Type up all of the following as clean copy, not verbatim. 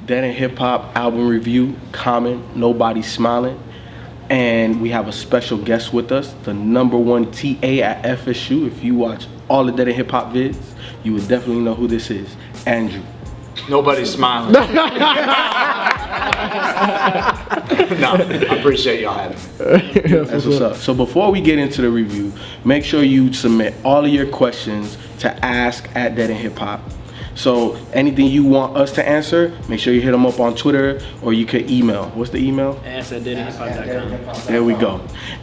Dead End Hip Hop album review, Common, Nobody Smiling. And we have a special guest with us, the #1 TA at FSU. If you watch all the Dead End Hip Hop vids, you would definitely know who this is, Andrew. Nobody's smiling. No, I appreciate y'all having me. That's what's up. So before we get into the review, make sure you submit all of your questions to ask at Dead End Hip Hop. So anything you want us to answer, make sure you hit them up on Twitter, or you can email. What's the email? ask@deadendhiphop.com. There we go.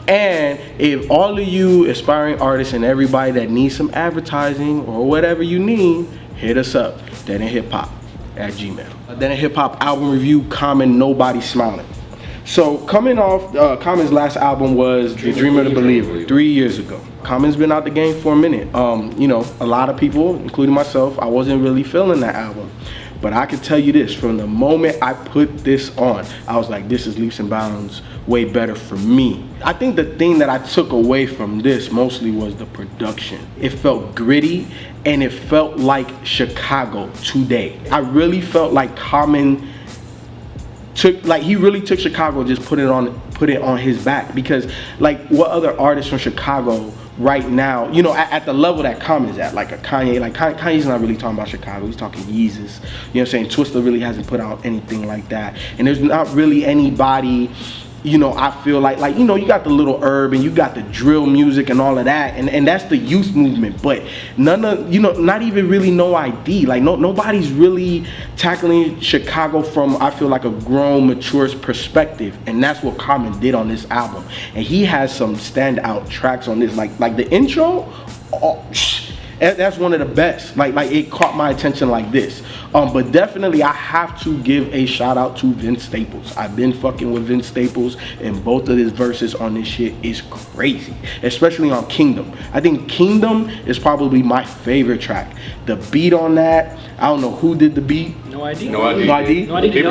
And if all of you aspiring artists and everybody that needs some advertising or whatever you need, hit us up, deadendhiphop@gmail. Dead End Hip Hop album review, Common, Nobody Smiling. So coming off, Common's last album was The Dreamer, the Believer, 3 years ago. Common's been out the game for a minute. You know, a lot of people, including myself, I wasn't really feeling that album. But I can tell you this, from the moment I put this on, I was like, this is leaps and bounds way better for me. I think the thing that I took away from this mostly was the production. It felt gritty and it felt like Chicago today. I really felt like Common he really took Chicago, just put it on his back, because like what other artists from Chicago right now, you know, at the level that Common's at, like a Kanye, like Kanye's not really talking about Chicago, he's talking Yeezus, you know what I'm saying? Twista really hasn't put out anything like that, and there's not really anybody, you know, I feel like, you know, you got the Little Herb and you got the drill music and all of that, and that's the youth movement, but none of, you know, not even really No ID, like nobody's really tackling Chicago from, I feel like, a grown, mature perspective, and that's what Common did on this album. And he has some standout tracks on this, like the intro, that's one of the best. Like it caught my attention like this. But definitely I have to give a shout out to Vince Staples. I've been fucking with Vince Staples, and both of his verses on this shit is crazy, especially on Kingdom. I think Kingdom is probably my favorite track. The beat on that, I don't know who did the beat. No ID. No ID. No ID. He did the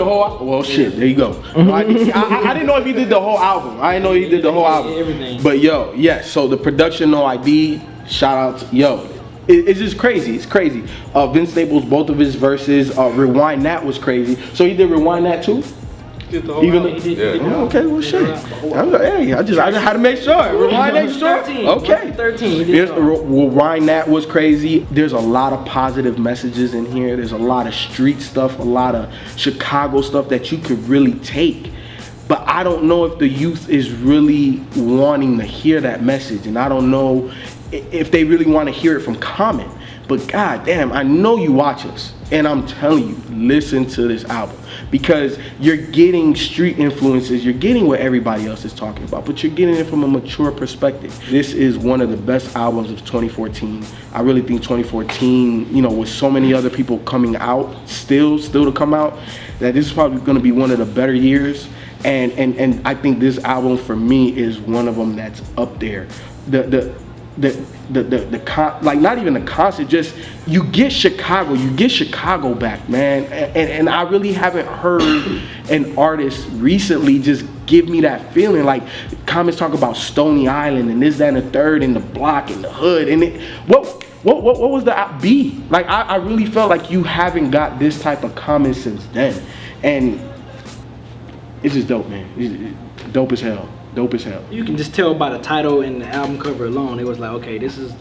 whole album. Well, shit, there you go. I didn't know if he did the whole album. I didn't know he did the whole album. Everything. But yo, yes, so the production, No ID, shout out to, yo. It's just crazy. It's crazy. Vince Staples, both of his verses. Rewind That was crazy. So he did Rewind That too? Did the whole album. He did Oh, okay, well shit. Hey, I just had to make sure. Rewind That, sure. Okay. 13. Rewind That was crazy. There's a lot of positive messages in here. There's a lot of street stuff, a lot of Chicago stuff that you could really take. But I don't know if the youth is really wanting to hear that message, and I don't know if they really want to hear it from Common. But goddamn, I know you watch us, and I'm telling you, listen to this album, because you're getting street influences, you're getting what everybody else is talking about, but you're getting it from a mature perspective. This is one of the best albums of 2014. I really think 2014, you know, with so many other people coming out, still to come out, that this is probably going to be one of the better years. And I think this album for me is one of them that's up there. Like not even the concept, just you get Chicago back, man. And I really haven't heard an artist recently just give me that feeling. Like comments talk about Stony Island and this, that, and the third, and the block and the hood, and what was the beat? Like I really felt like you haven't got this type of comment since then, and it's just dope, man. It's dope as hell. Dope as hell. You can just tell by the title and the album cover alone. It was like, okay, this is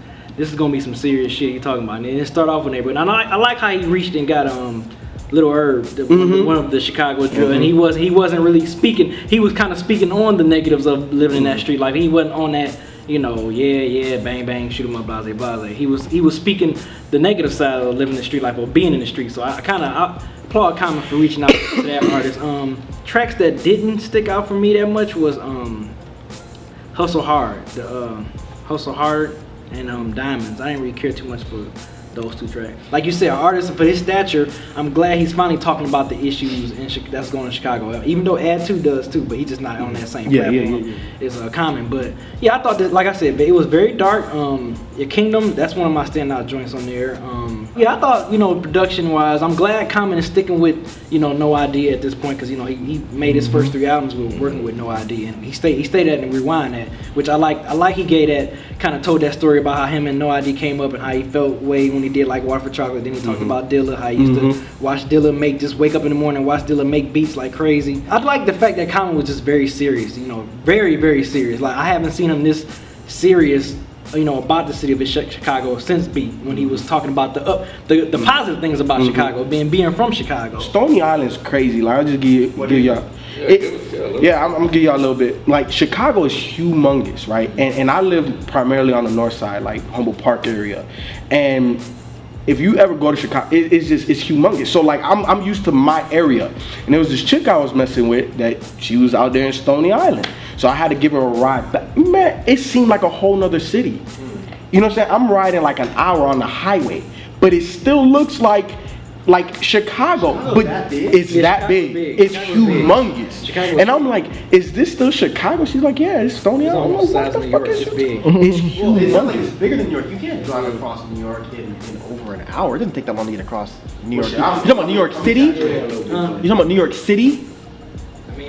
gonna be some serious shit you're talking about. And it started off with neighborhood. And I like how he reached and got Little Herb, one of the Chicago drill, and he wasn't really speaking. He was kind of speaking on the negatives of living in that street life. He wasn't on that, you know, yeah, bang bang, shoot 'em up, blase blase. He was speaking the negative side of living the street life or being in the street. So I applaud Common for reaching out to that artist. Tracks that didn't stick out for me that much was Hustle Hard, Hustle Hard and Diamonds. I didn't really care too much for those two tracks. Like you said, an artist for his stature, I'm glad he's finally talking about the issues that's going on in Chicago. Even though Ad 2 does too, but he's just not on that same platform. It's Common. But yeah, I thought that, like I said, it was very dark. Your Kingdom, that's one of my standout joints on there. Yeah, I thought, production wise, I'm glad Common is sticking with, No ID at this point, because he made his first 3 albums with working with No ID, and he stayed at and rewind that, which I like he gave that, kind of told that story about how him and No ID came up and how he felt way when he did like Water for Chocolate. Then he talked about Dilla, how he used to watch Dilla just wake up in the morning and watch Dilla make beats like crazy. I like the fact that Common was just very serious, very, very serious. Like, I haven't seen him this serious, about the city of Chicago since Beat, when he was talking about the positive things about Chicago, being from Chicago. Stony Island's crazy. Like, I'll just give y'all. I'm gonna give y'all a little bit. Like, Chicago is humongous, right? And I live primarily on the north side, like Humboldt Park area. And if you ever go to Chicago, it's humongous. So like, I'm used to my area. And there was this chick I was messing with that she was out there in Stony Island. So I had to give her a ride back. Man, it seemed like a whole nother city. You know what I'm saying? I'm riding like an hour on the highway, but it still looks like Chicago, but it's that big. It's humongous. And I'm like, is this still Chicago? She's like, yeah, it's Stony Island. I'm like, what the fuck is it? It's humongous. It's bigger than New York. You can't drive across New York in over an hour. It doesn't take that long to get across New York. You talking about New York City? You talking about New York City?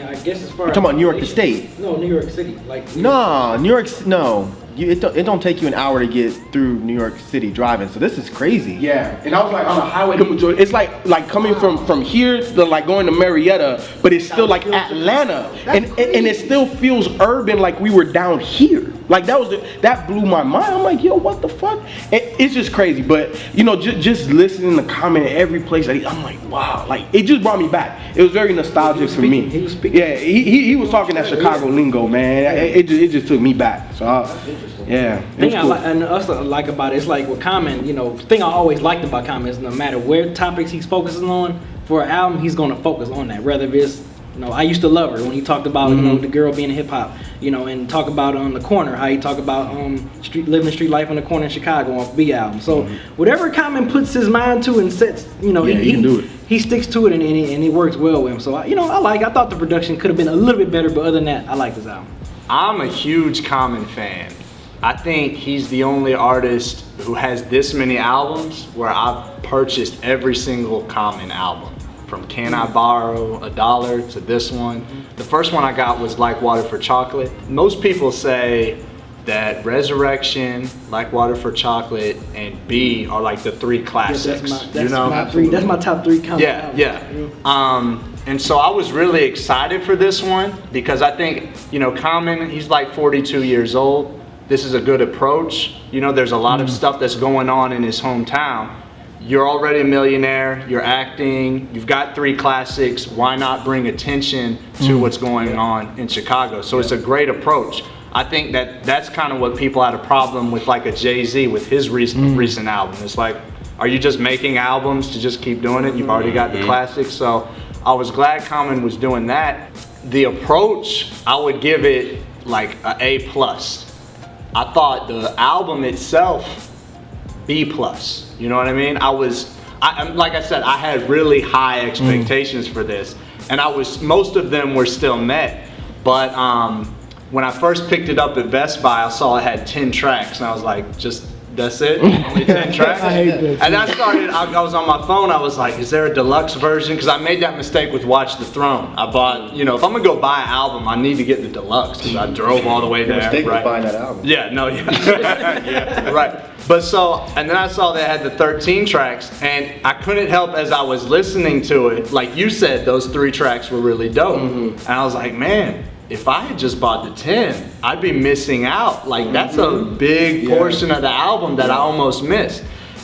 I guess as far You're talking about New York the state? No, New York City. Like New York. No, it don't take you an hour to get through New York City driving. So this is crazy. Yeah, and I was like on the highway. It's like coming from here to like going to Marietta, but it's still like Atlanta, and it still feels urban, like we were down here. Like that blew my mind. I'm like, yo, what the fuck? It's just crazy. But just listening to Common in every place, I'm like, wow. Like, it just brought me back. It was very nostalgic for me. He was speaking. Yeah, he was talking that Chicago lingo, man. It just took me back. So yeah. Thing I like, and also like about it, it's like with Common, thing I always liked about Common is no matter where topics he's focusing on for an album, he's gonna focus on that. Whether it's I used to love her when he talked about the girl being hip hop, and talk about on the corner, how he talked about living street life on the corner in Chicago off B album. So whatever Common puts his mind to and sets, he can do it. He sticks to it and it works well with him. So I thought the production could have been a little bit better, but other than that, I like this album. I'm a huge Common fan. I think he's the only artist who has this many albums where I've purchased every single Common album. From Can I Borrow $1 to this one. The first one I got was Like Water for Chocolate. Most people say that Resurrection, Like Water for Chocolate, and B are like the 3 classics. That's my top 3 Common albums. Yeah. And so I was really excited for this one because I think, Common, he's like 42 years old. This is a good approach. There's a lot of stuff that's going on in his hometown. You're already a millionaire, you're acting, you've got 3 classics, why not bring attention to what's going on in Chicago? So it's a great approach. I think that's kind of what people had a problem with, like a Jay-Z with his recent album. It's like, are you just making albums to just keep doing it? You've already got the classics. So I was glad Common was doing that. The approach, I would give it like an A+. I thought the album itself, B+. You know what I mean? Like I said, I had really high expectations for this, and most of them were still met. But when I first picked it up at Best Buy, I saw it had 10 tracks, and I was like, that's it? Only 10 tracks? I hate that. And I was on my phone, I was like, is there a deluxe version? Because I made that mistake with Watch the Throne. I bought, if I'm gonna go buy an album, I need to get the deluxe, because I drove all the way there. Mistake was buying that album. Yeah, right. But and then I saw they had the 13 tracks, and I couldn't help as I was listening to it, like you said, those 3 tracks were really dope. And I was like, man, if I had just bought the 10, I'd be missing out. Like, that's a big portion of the album that I almost missed.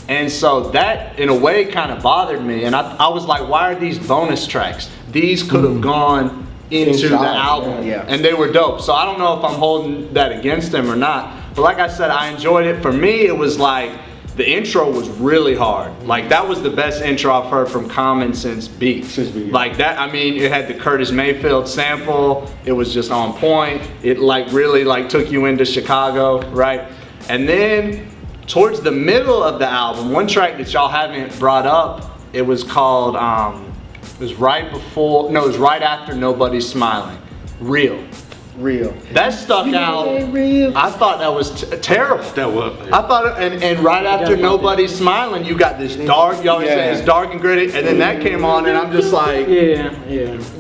And so that, in a way, kind of bothered me. And I was like, why are these bonus tracks? These could have gone into the album, and they were dope. So I don't know if I'm holding that against them or not. But like I said, I enjoyed it. For me, it was like, the intro was really hard. Like, that was the best intro I've heard from Common since Beat. Like that, I mean, it had the Curtis Mayfield sample. It was just on point. It really took you into Chicago, right? And then towards the middle of the album, one track that y'all haven't brought up, it was called, it was right after Nobody's Smiling. Real. Real. That stuck out. I thought that was terrible. That was. I thought, and right after Nobody's Smiling, you got this dark, you always say it's dark and gritty, and then that came on, and I'm just like, Yeah.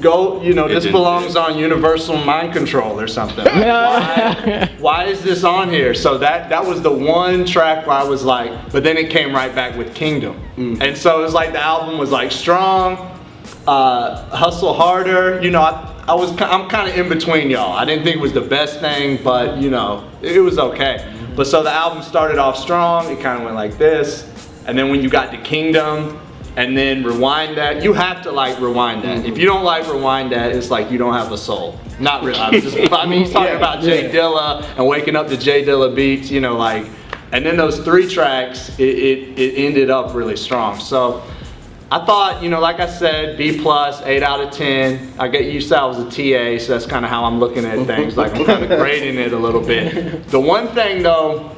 go, this didn't- belongs on Universal Mind Control or something. Why is this on here? So that was the one track where I was like, but then it came right back with Kingdom. And so it was like the album was like strong, Hustle Harder, I'm kind of in between y'all. I didn't think it was the best thing, but it was okay. But so the album started off strong, it kind of went like this, and then when you got to Kingdom, and then Rewind That, you have to like Rewind That. If you don't like Rewind That, it's like you don't have a soul. Not really. He's talking about Jay Dilla and waking up to Jay Dilla beats, and then those 3 tracks, it ended up really strong. So I thought, like I said, B+, 8 out of 10. I get used to I was a TA, so that's kind of how I'm looking at things. Like I'm kind of grading it a little bit. The one thing though,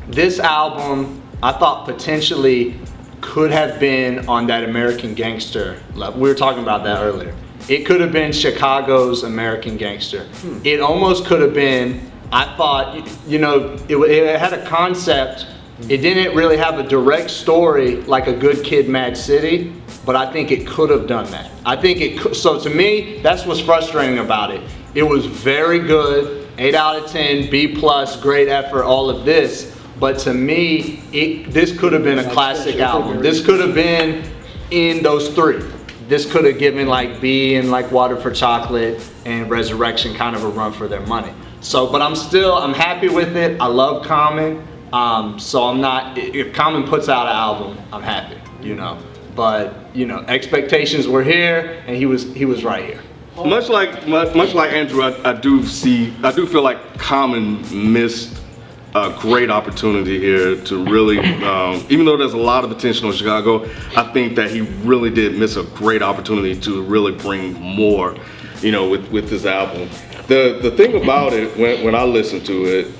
this album, I thought potentially could have been on that American Gangster level. We were talking about that earlier. It could have been Chicago's American Gangster. It almost could have been, I thought, it had a concept. It didn't really have a direct story like A Good Kid, Mad City, but I think it could have done that. I think it could. So to me, that's what's frustrating about it. It was very good, 8 out of 10, B+, great effort, all of this. But to me, this could have been a classic album. This could have been in those 3. This could have given like B and like Water for Chocolate and Resurrection kind of a run for their money. So, but I'm happy with it. I love Common. So I'm not, if Common puts out an album, I'm happy, But, expectations were here and he was right here. Much like Andrew, I do feel like Common missed a great opportunity here to really, even though there's a lot of attention on Chicago, I think that he really did miss a great opportunity to really bring more, with this album. The thing about it, when I listened to it,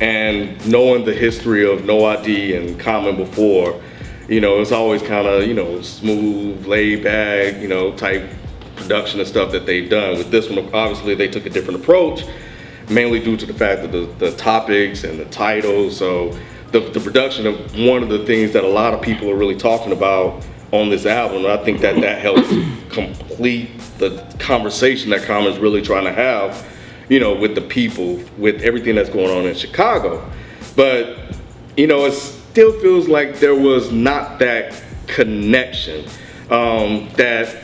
and knowing the history of No ID and Common before, it's always kind of, smooth, laid back, type production and stuff that they've done. With this one, obviously they took a different approach, mainly due to the fact that the topics and the titles. So the production of one of the things that a lot of people are really talking about on this album, I think that helps complete the conversation that Common's really trying to have, with the people, with everything that's going on in Chicago. But, it still feels like there was not that connection, that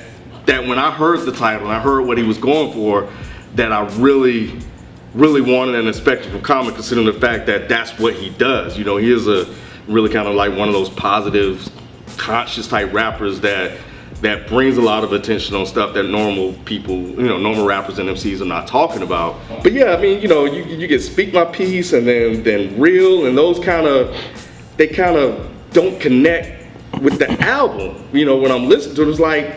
when I heard the title and I heard what he was going for, that I really wanted and expected from Common, considering the fact that that's what he does. He is a really kind of like one of those positive, conscious type rappers that brings a lot of attention on stuff that normal people, normal rappers and MCs are not talking about. But yeah, I mean, you get Speak My Piece and then Real, and those they kind of don't connect with the album. When I'm listening to it, it's like,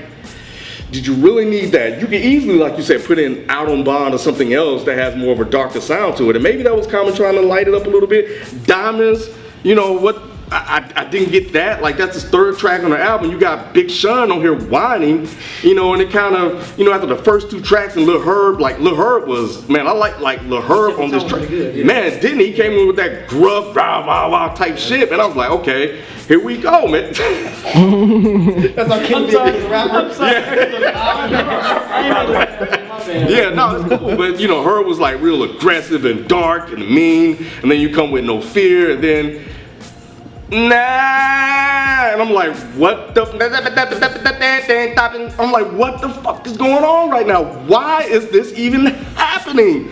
did you really need that? You can easily, like you said, put in Out on Bond or something else that has more of a darker sound to it. And maybe that was Common trying to light it up a little bit. Diamonds, what? I didn't get that. Like, that's his 3rd track on the album. You got Big Sean on here whining, and it kind of, after the first 2 tracks and Lil Herb was, man, I like Lil Herb on this track. Yeah. Man, didn't he came in with that gruff, rah, rah, rah type shit, and I was like, okay, here we go, man. That's how King did the rapper. Yeah, no, it's cool, but Herb was like real aggressive and dark and mean, and then you come with No Fear, and then nah, and I'm like, what the? I'm like, what the fuck is going on right now? Why is this even happening?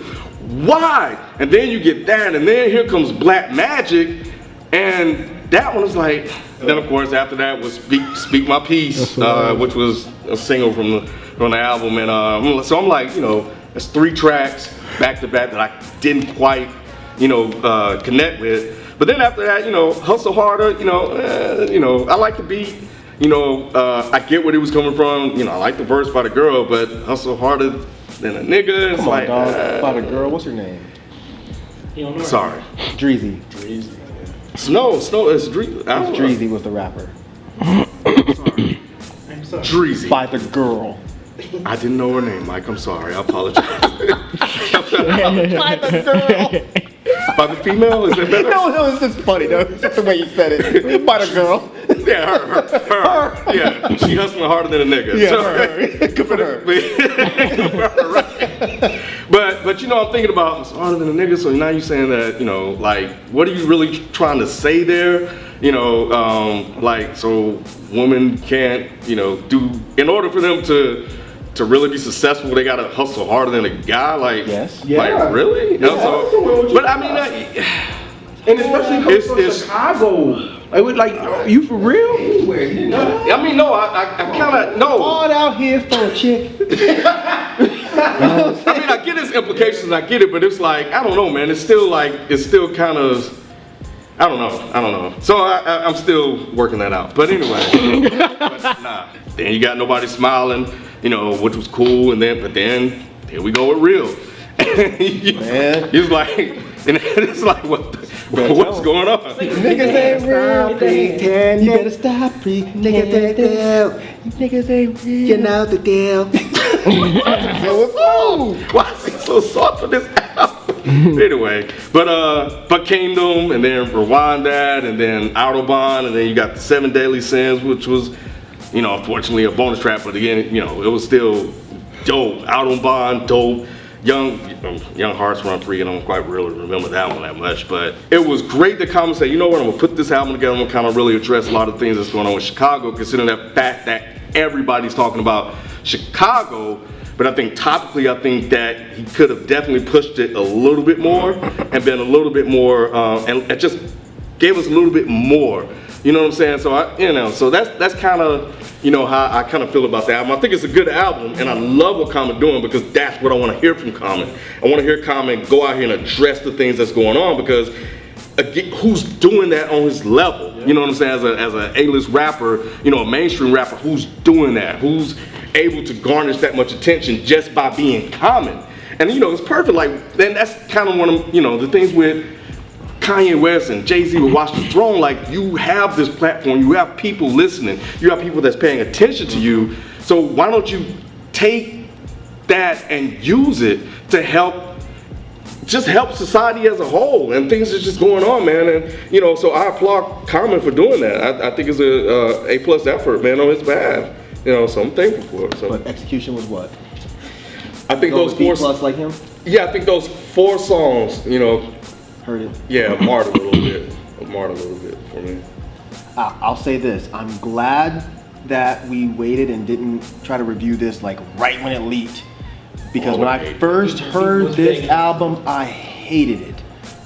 Why? And then you get that, and then here comes Black Magic, and that one was like. Then of course after that was Speak My Piece, which was a single from the album, and so I'm like, it's 3 tracks back to back that I didn't quite, connect with. But then after that, Hustle Harder, I like the beat. I get where he was coming from. I like the verse by the girl, but Hustle Harder than a nigga. It's Come on, dog. By the girl, what's her name? Sorry. Dreezy. Snow, it's Dreezy. Dreezy was the rapper. Dreezy. By the girl. I didn't know her name, Mike. I'm sorry. I apologize. By the girl. By the female? Is it better? No, it's just funny though. It's just the way you said it. By the girl. Yeah, her. Yeah, she hustling harder than a nigga. Yeah, So- her. Good for her. Good for her, right. But you know, I'm thinking about it's harder than a nigga. So now you're saying that, you know, like, what are you really trying to say there? You know, like, so women can't, you know, do in order for them to really be successful, they gotta hustle harder than a guy. Like, Yes. like really? No, so, but I mean, And especially coming from Chicago. Like, like, you for real? I mean, no, I kind of no. All out here for a chick. I mean, I get its implications, I get it, but it's like, I don't know, man. It's still kind of, I don't know. So I'm still working that out. But anyway, but nah. Then you got nobody smiling, you know, which was cool, and then here we go with real. Man. It's like, and it's like, what's going on? Niggas ain't real. Pretend. You better stop pretending. You niggas ain't real. You know the deal. Why is he so soft for this album? Anyway, but Kingdom, and then Rewind That, and then Autobahn, and then you got the 7 Deadly Sins, which was, you know, unfortunately a bonus track, but again, you know, it was still dope. Autobahn, dope. Young Hearts Run Free, I don't quite really remember that one that much, but it was great to come and say, you know what, I'm gonna put this album together, I'm gonna kind of really address a lot of things that's going on in Chicago, considering that fact that everybody's talking about Chicago. But I think topically, I think that he could have definitely pushed it a little bit more and been a little bit more, and just gave us a little bit more. You know what I'm saying? So so that's kind of, you know, how I kind of feel about the album. I think it's a good album, and I love what Common doing, because that's what I want to hear from Common. I want to hear Common go out here and address the things that's going on, because again, who's doing that on his level? You know what I'm saying? As a A-list rapper, you know, a mainstream rapper, who's doing that? Who's able to garnish that much attention just by being Common? And you know, it's perfect. Like, then that's kind of one of, you know, the things with Kanye West and Jay-Z with Watch the Throne. Like, you have this platform, you have people listening, you have people that's paying attention to you. So why don't you take that and use it to help society as a whole, and things are just going on, man. And you know, so I applaud Common for doing that. I think it's a A+ effort, man, on his behalf. You know, so I'm thankful for it. So But execution was what? I think Go those with 4, B+ like him? yeah, I think those 4 songs, you know, Heard it. yeah, marred a little bit for me. I'll say this. I'm glad that we waited and didn't try to review this like right when it leaked. Because when I first heard this album, I hated it.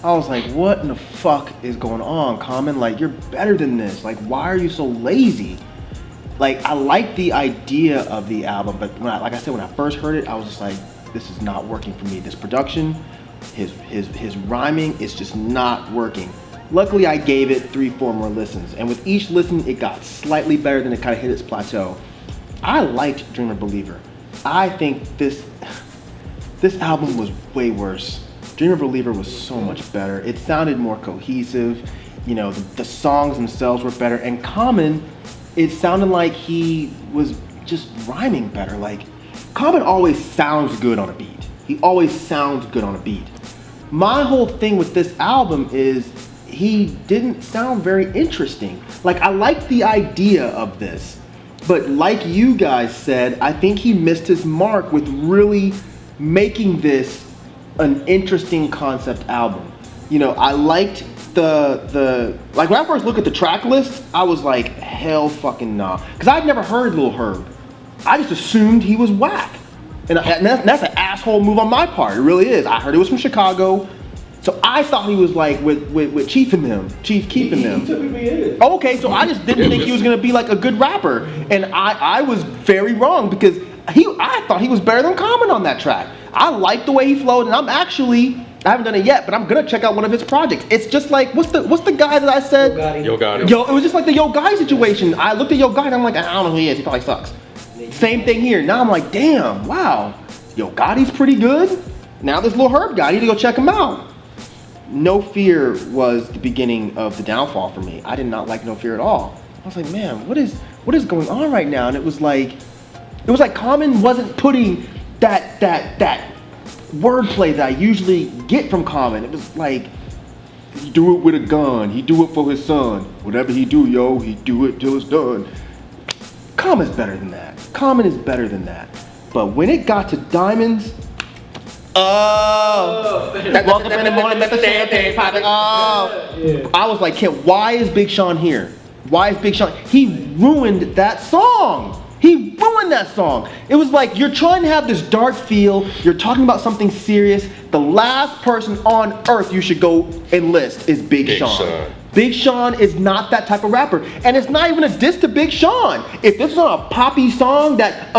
I was like, what in the fuck is going on, Common? Like, you're better than this. Like, why are you so lazy? Like, I like the idea of the album, but when I first heard it, I was just like, this is not working for me. This production, his rhyming is just not working. Luckily, I gave it 3-4 more listens, and with each listen, it got slightly better, than it kind of hit its plateau. I liked Dreamer Believer. I think this album was way worse. Dreamer Believer was so much better. It sounded more cohesive. You know, the songs themselves were better. And Common, it sounded like he was just rhyming better. Like, Common always sounds good on a beat. He always sounds good on a beat. My whole thing with this album is he didn't sound very interesting. Like, I like the idea of this, but like you guys said, I think he missed his mark with really making this an interesting concept album. You know, I liked like when I first looked at the track list, I was like, hell fucking nah. Because I'd never heard Lil Herb. I just assumed he was whack. And that's an asshole move on my part, it really is. I heard it was from Chicago, so I thought he was like with Chief and them, Chief Keef and them. He typically is. Okay, so I just didn't think he was gonna be like a good rapper, and I was very wrong, because I thought he was better than Common on that track. I liked the way he flowed, and I haven't done it yet, but I'm gonna check out one of his projects. It's just like, what's the guy that I said? Yo Gotti. It was just like the Yo Gotti situation. I looked at Yo Gotti and I'm like, I don't know who he is, he probably sucks. Same thing here. Now I'm like, damn, wow, Yo Gotti's pretty good. Now this Lil Herb guy, I need to go check him out. No Fear was the beginning of the downfall for me. I did not like No Fear at all. I was like, man, what is going on right now? And it was like, It was like Common wasn't putting that wordplay that I usually get from Common. It was like, he do it with a gun, he do it for his son. Whatever he do, yo, he do it till it's done. Common's better than that. Common is better than that. But when it got to Diamonds, woke up in the morning, let the champagne popping. I was like, Kid, why is Big Sean here? Why is Big Sean? He ruined that song. He ruined that song. It was like you're trying to have this dark feel. You're talking about something serious. The last person on earth you should go enlist is Big Sean. Big Sean is not that type of rapper. And it's not even a diss to Big Sean. If this was on a poppy song, that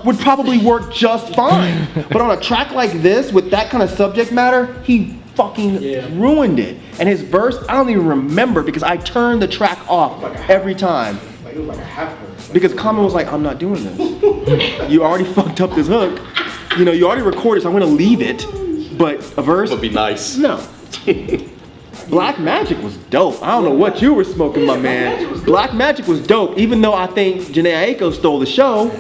would probably work just fine. But on a track like this, with that kind of subject matter, he fucking ruined it. And his verse, I don't even remember because I turned the track off every time. Like it was like a half verse. Because Common was like, I'm not doing this. You already fucked up this hook. You know, you already recorded, so I'm gonna leave it. But a verse? Would be nice. No. Black Magic was dope. I don't know what you were smoking, my man. Black Magic was dope, even though I think Jhené Aiko stole the show.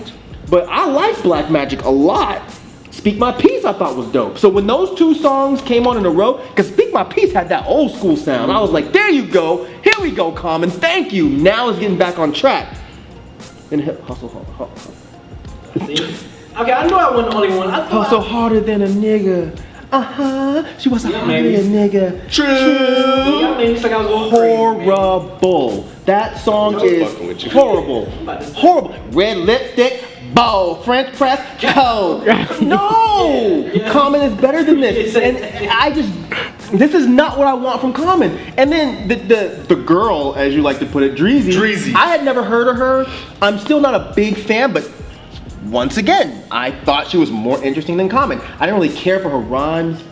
But I like Black Magic a lot. Speak My Peace I thought was dope. So when those two songs came on in a row, because Speak My Peace had that old school sound, I was like, there you go. Here we go, Common. Thank you. Now it's getting back on track. And hustle. See? Okay, I know I wasn't the only one. I thought Hustle harder than a nigga. She was a nigga. True. Y'all made me think I was going crazy, man. Horrible. That song fucking is with you. horrible. Horrible. Red lipstick, bow, French press, cold. No! Common is better than this. And this is not what I want from Common. And then the girl, as you like to put it, Dreezy. I had never heard of her. I'm still not a big fan, but once again, I thought she was more interesting than Common. I didn't really care for her rhymes.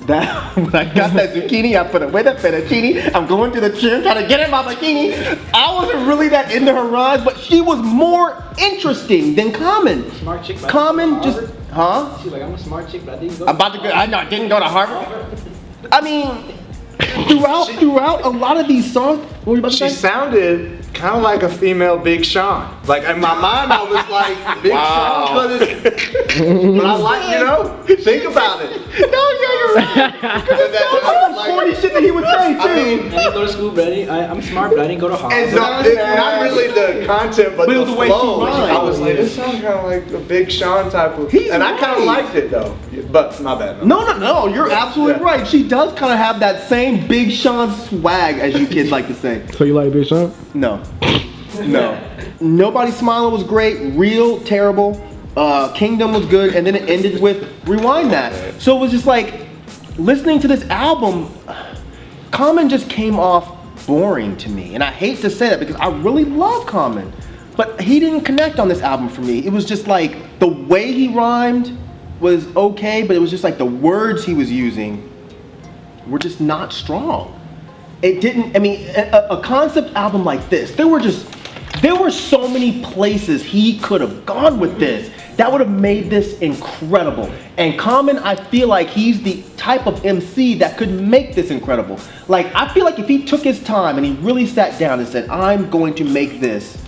That when I got that zucchini, I put away that fettuccine. I'm going to the gym trying to get in my bikini. I wasn't really that into her rhymes, but she was more interesting than Common. Smart chick, but Common just, huh? She's like, I'm a smart chick, but I didn't go. I didn't go to Harvard. I mean, throughout a lot of these songs, what were you about to She say? sounded kind of like a female Big Sean. Like in my mind, I was like Big Sean, but I like, you know, think about it. No, you're right. That's corny shit that he would say I too. didn't go to school, but I'm smart, but I didn't go to Harvard. And no, it's not really the content, but But it the was the way she flow. rhymed. I was like, this sounds kind of like a Big Sean type of, He's and I kind right. of liked it though. But my bad. No, you're absolutely Yeah. right. She does kind of have that same Big Sean swag, as you kids like to say. So you like Big Sean? No. Nobody Smiling was great. Real, terrible. Kingdom was good, and then it ended with Rewind That. So it was just like, listening to this album, Common just came off boring to me. And I hate to say that because I really love Common. But he didn't connect on this album for me. It was just like, the way he rhymed was okay, but it was just like the words he was using were just not strong. It didn't, I mean, a concept album like this, there were so many places he could have gone with this that would have made this incredible. And Common, I feel like he's the type of MC that could make this incredible. Like, I feel like if he took his time and he really sat down and said, I'm going to make this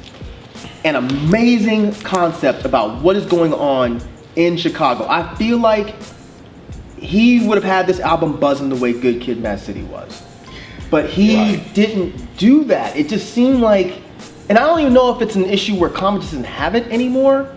an amazing concept about what is going on in Chicago, I feel like he would have had this album buzzing the way Good Kid, Mad City was. But he didn't do that. It just seemed like, and I don't even know if it's an issue where Common just doesn't have it anymore,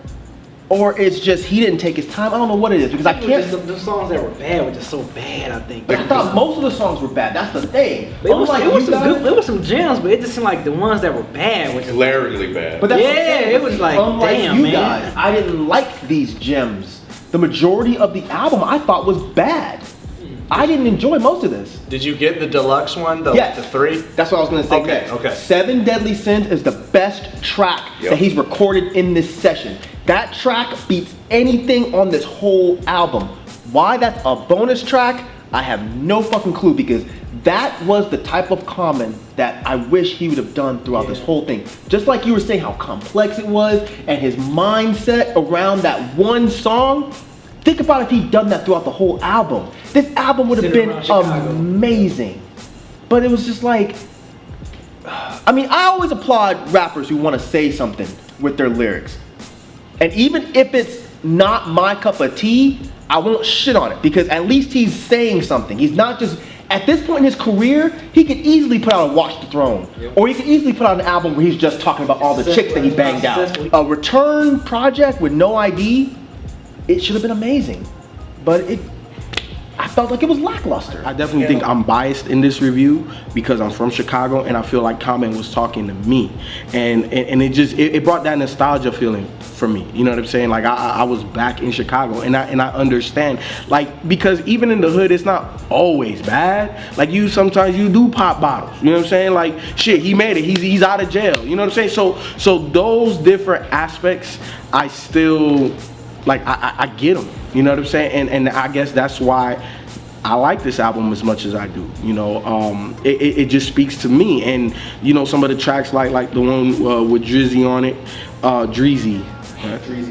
or it's just he didn't take his time. I don't know what it is, because I can't. The songs that were bad were just so bad, I think. But I thought most of the songs were bad. That's the thing. There was Unlike you some guys- good, there was some gems, but it just seemed like the ones that were bad were just Glaringly bad. But that's Yeah, the thing. it was like, Unlike damn, you man. guys, I didn't like these gems. The majority of the album I thought was bad. I didn't enjoy most of this. Did you get the deluxe one, the 3? That's what I was gonna say Okay, next. okay. 7 Deadly Sins is the best track that he's recorded in this session. That track beats anything on this whole album. Why that's a bonus track, I have no fucking clue, because that was the type of Common that I wish he would have done throughout this whole thing. Just like you were saying how complex it was and his mindset around that one song. Think about if he'd done that throughout the whole album. This album would have Centered been around Chicago. amazing. But it was just like, I mean, I always applaud rappers who want to say something with their lyrics. And even if it's not my cup of tea, I won't shit on it because at least he's saying something. He's not just, at this point in his career, he could easily put out a Watch the Throne. Or he could easily put out an album where he's just talking about all the chicks that he banged out. A return project with no ID, it should have been amazing. But I felt like it was lackluster. I definitely think I'm biased in this review because I'm from Chicago and I feel like Common was talking to me, and it brought that nostalgia feeling for me. You know what I'm saying? Like I was back in Chicago, and I understand, like, because even in the hood it's not always bad. Like sometimes you do pop bottles. You know what I'm saying? Like shit, he made it. He's out of jail. You know what I'm saying? So those different aspects, I still like. I get them. You know what I'm saying? And I guess that's why I like this album as much as I do. You know, it just speaks to me. And you know, some of the tracks like the one with Drizzy on it, Dreezy.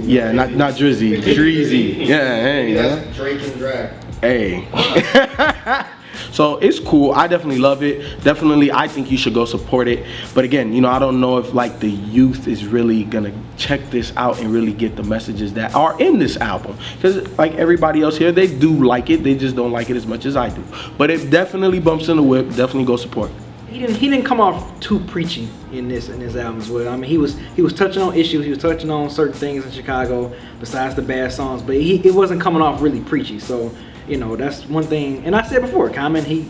Yeah, not Drizzy, Dreezy. Yeah, hey, That's Drake and Drag. Hey. So it's cool. I definitely love it. Definitely, I think you should go support it. But again, you know, I don't know if like the youth is really gonna check this out and really get the messages that are in this album. Because like everybody else here, they do like it. They just don't like it as much as I do. But it definitely bumps in the whip. Definitely go support it. He didn't come off too preachy in this album as well. I mean, he was touching on issues. He was touching on certain things in Chicago besides the bad songs, but it wasn't coming off really preachy. So, you know, that's one thing. And I said before, Common, he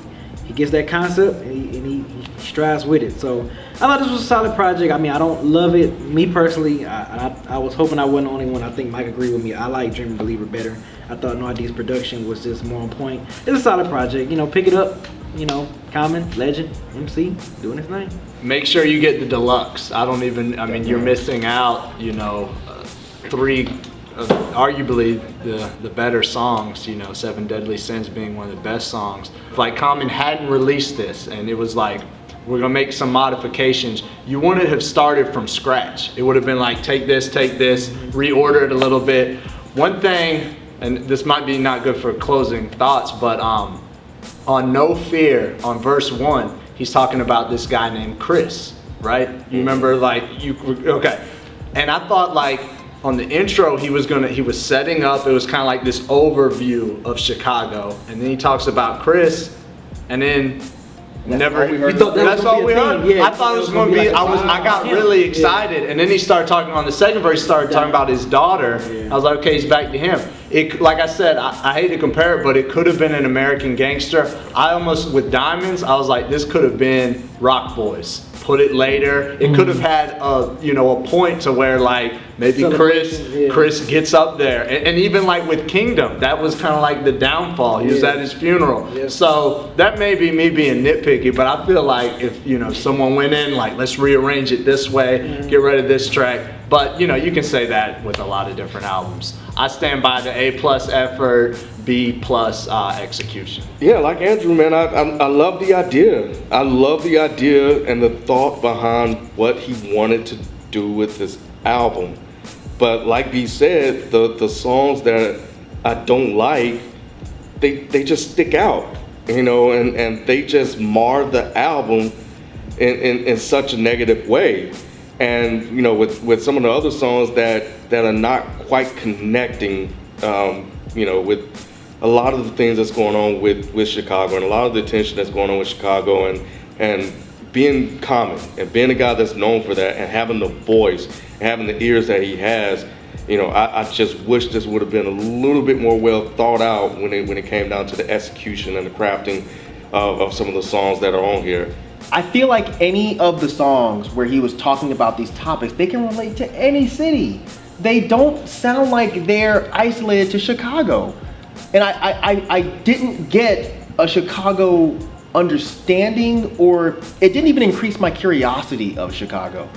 gets that concept and he strives with it. So I thought this was a solid project. I mean, I don't love it. Me personally, I was hoping I wasn't the only one. I think Mike agreed with me. I like Dream Believer better. I thought No ID's production was just more on point. It's a solid project. You know, pick it up. You know, Common, Legend, MC, doing his thing. Make sure you get the deluxe. I mean, you're missing out, you know, three arguably the better songs, you know, Seven Deadly Sins being one of the best songs. If like Common hadn't released this and it was like, we're gonna make some modifications, you wouldn't have started from scratch. It would have been like, take this, reorder it a little bit. One thing, and this might be not good for closing thoughts, but on No Fear, on verse 1, he's talking about this guy named Chris, right? You remember, like, okay. And I thought, like, on the intro, he was setting up, it was kind of like this overview of Chicago. And then he talks about Chris, and then that's all we heard. Yeah, I thought it was going to be, I got really excited. And then he started talking, on the second verse, he started talking about his daughter. I was like, okay, he's back to him. Like I said, I hate to compare it, but it could have been an American Gangster. I almost, with Diamonds, I was like, this could have been Rock Boys. Put it later. It could have had a point to where like maybe Chris gets up there, and even like with Kingdom, that was kind of like the downfall. He was at his funeral, so that may be me being nitpicky, but I feel like if someone went in like, let's rearrange it this way, get rid of this track. But you can say that with a lot of different albums. I stand by the A+ effort, B+ execution. Yeah, like Andrew, man, I love the idea. I love the idea and the thought behind what he wanted to do with this album. But like B said, the songs that I don't like, they just stick out, and they just mar the album in such a negative way. And with some of the other songs that are not quite connecting, with a lot of the things that's going on with Chicago, and a lot of the attention that's going on with Chicago, and being Common and being a guy that's known for that, and having the voice and having the ears that he has, I just wish this would have been a little bit more well thought out when it came down to the execution and the crafting of some of the songs that are on here. I feel like any of the songs where he was talking about these topics, they can relate to any city. They don't sound like they're isolated to Chicago. And I didn't get a Chicago understanding, or it didn't even increase my curiosity of Chicago.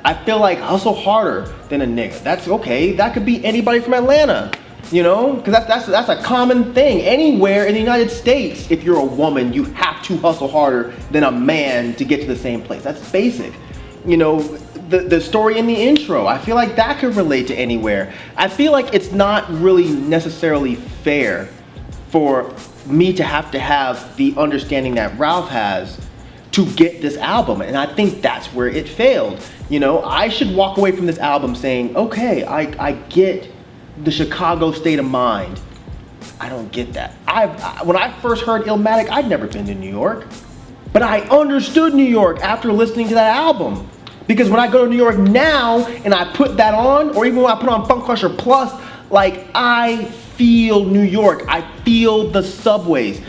I feel like hustle harder than a nigga. That's okay. That could be anybody from Atlanta. Because that's a common thing. Anywhere in the United States, if you're a woman, you have to hustle harder than a man to get to the same place. That's basic. The story in the intro, I feel like that could relate to anywhere. I feel like it's not really necessarily fair for me to have the understanding that Ralph has to get this album, and I think that's where it failed. You know, I should walk away from this album saying, okay, I get the Chicago state of mind. I don't get that. When I first heard Illmatic, I'd never been to New York, but I understood New York after listening to that album. Because when I go to New York now and I put that on, or even when I put on Funk Crusher Plus, like, I feel New York. I feel the subways.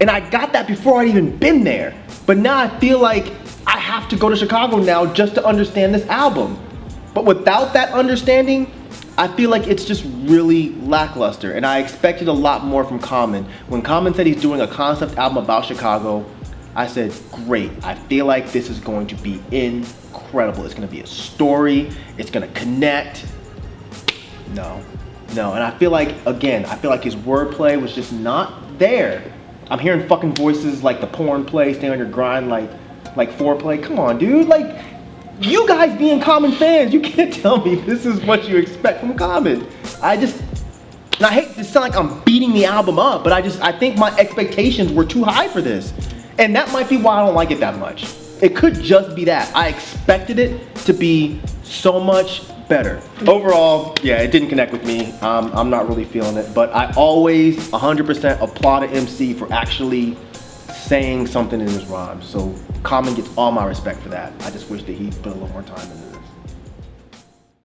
And I got that before I'd even been there. But now I feel like I have to go to Chicago now just to understand this album. But without that understanding, I feel like it's just really lackluster. And I expected a lot more from Common. When Common said he's doing a concept album about Chicago, I said, great. I feel like this is going to be incredible. It's gonna be a story. It's gonna connect. No. And I feel like, again, his wordplay was just not there. I'm hearing fucking voices like the porn play, stay on your grind, like foreplay. Come on, dude. Like, you guys being Common fans, you can't tell me this is what you expect from Common. And I hate to sound like I'm beating the album up, but I think my expectations were too high for this. And that might be why I don't like it that much. It could just be that. I expected it to be so much better. Overall, yeah, it didn't connect with me. I'm not really feeling it, but I always 100% applaud an MC for actually saying something in his rhymes. So Common gets all my respect for that. I just wish that he put a little more time in this.